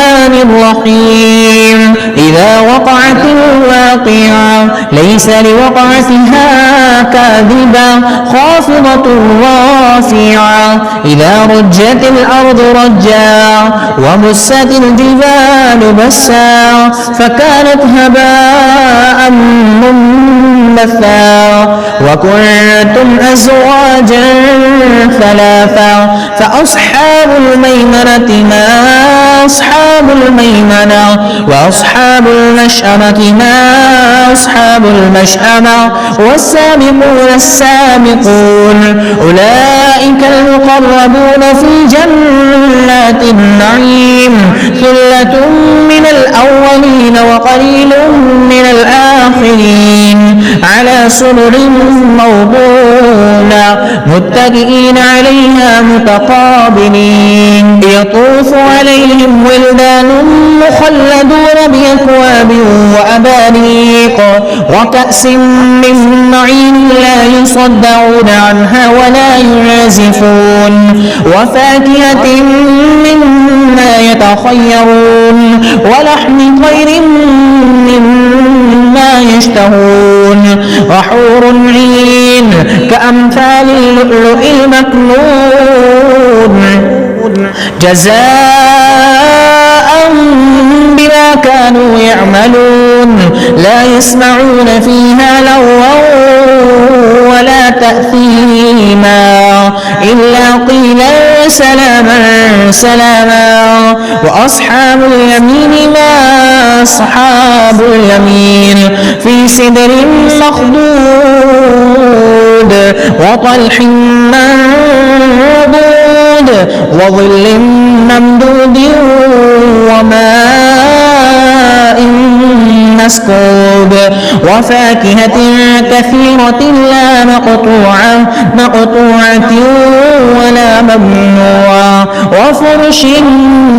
الرحمن الرحيم إذا وقعت الواقعة ليس لوقعتها كاذبة خافضة رافعة إذا رجت الأرض رجا وبست الجبال بسا فكانت هباء منبثا وكنتم أزواجا ثلاثا فأصحاب الميمنة ما أصحاب الميمنة وأصحاب المشأمة ما أصحاب المشأمة والسابقون السابقون أولئك المقربون في جنات النعيم ثلة من الأولين وقليل من الآخرين على سرر موضونة متكئين عليها متقابلين يطوف عليهم ولدان مخلدون بأكواب وأباريق وكأس من معين لا يصدعون عنها ولا ينزفون وفاكهة مما يتخيرون ولحم طير مما يشتهون وحور عين كأمثال اللؤلؤ المكنون جزاء بما كانوا يعملون لا يسمعون فيها لغوا ولا تأثيما إلا قيلا سلاما سلاما وأصحاب اليمين ما أصحاب اليمين في سدر مخضود وطلح منضود وظل ممدود وماء مسكوب وفاكهة كثيرة لا مقطوعة ولا ممنوعة وفرش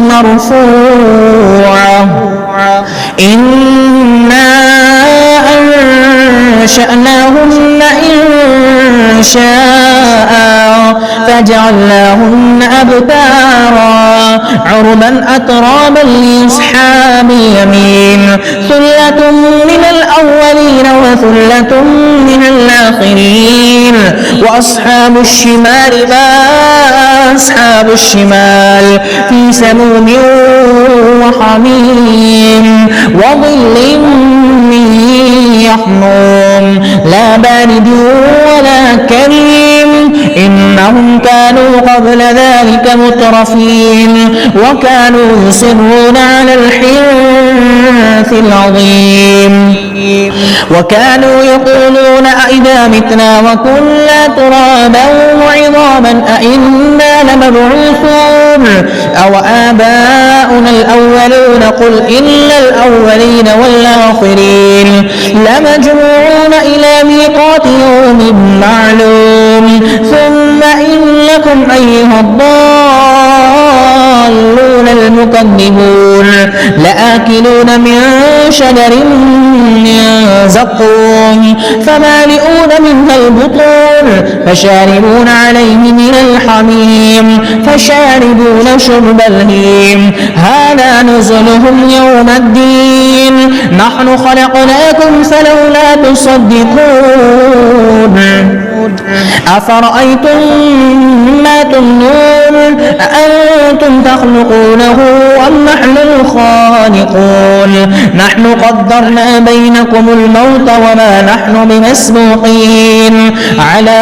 مرفوعة إنا أنشأناهن إن شاء فجعلناهن أبكارا عربا أترابا لأصحاب اليمين ثلة من الأولين وثلة من الآخرين وأصحاب الشمال ما أصحاب الشمال في سموم وحميم وظل من يحموم لا بارد ولا كريم إنهم كانوا قبل ذلك مترفين وكانوا يصرون على الحنث العظيم وكانوا يقولون أئذا متنا وكنا ترابا وعظاما أئنا لمبعوثون أو آباؤنا الأولون قل إن الأولين والآخرين لمجموعون إلى ميقات يوم معلوم ثم إنكم أيها الضالون المكذبون لآكلون من شجر من زقوم فمالئون منها البطون فشاربون عليه من الحميم فشاربون شرب الهيم هذا نزلهم يوم الدين نحن خلقناكم فلولا تصدقون أفرأيتم ما تمنون أأنتم تخلقونه أم نحن الخالقون نحن قدرنا بينكم الموت وما نحن بمسبوقين على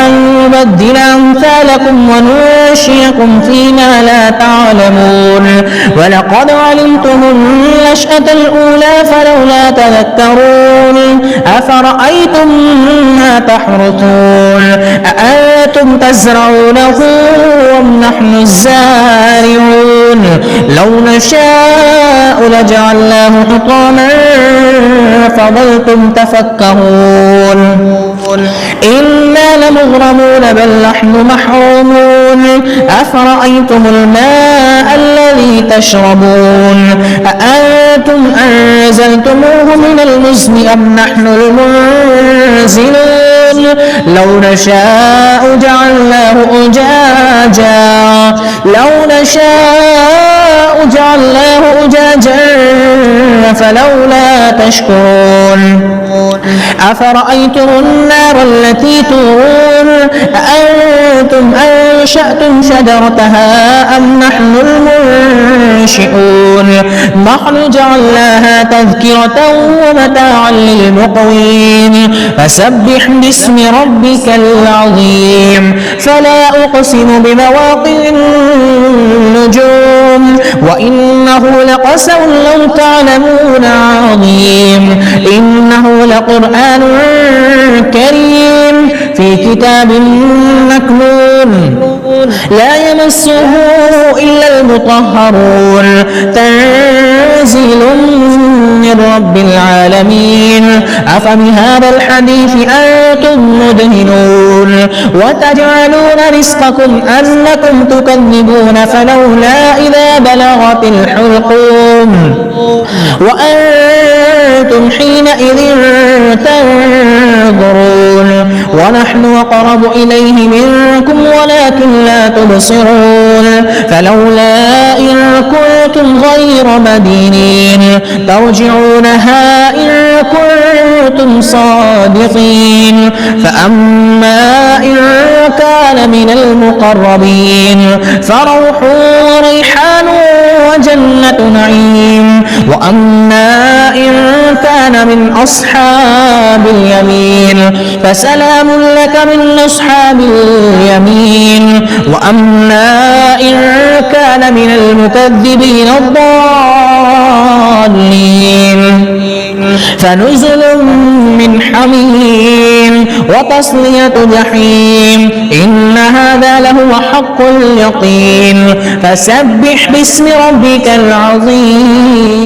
أن نبدل أمثالكم وننشئكم فيما لا تعلمون ولقد علمتم النشأة الأولى فلولا تذكرون أفرأيتم ما تحرثون أأنتم تزرعونه أم نحن الزارعون لو نشاء لجعلناه حطاما فظلتم تفكهون إنا لمغرمون بل نحن محرومون أفرأيتم الماء الذي تشربون أأنتم أنزلتموه من المزن أم نحن المنزلون لو نشاء جعلناه أجاجا لو نشاء جعلناه تشكرون أفرأيتم النار التي تورون أأنتم أنشأتم شجرتها أم نحن المنشئون نحن جعلناها تذكرة ومتاعا للمقوين فسبح باسم ربك العظيم فلا أقسم بمواقع النجوم وإنه لقسم لو تعلمون عظيم إنه لقرآن كريم في كتاب مكنون لا يمسه إلا المطهرون تنزيل من رب العالمين أفبهذا الحديث أنتم مدهنون وتجعلون رزقكم أنكم تكذبون فلولا إذا بلغت الحلقوم وأنتم حينئذ تنظرون ونحن أقرب إليه منكم ولكن لا تبصرون فلولا إن كنتم غير مدينين ترجعونها إن كنتم صادقين فأما إن كان من المقربين فروح وريحان وجنة نعيم وأما إن كان من أصحاب اليمين فسلام لك من أصحاب اليمين وأما إن كان من المكذبين الضالين فنزل من حميم وتصلية جحيم إن هذا لهو حق اليقين فسبح باسم ربك العظيم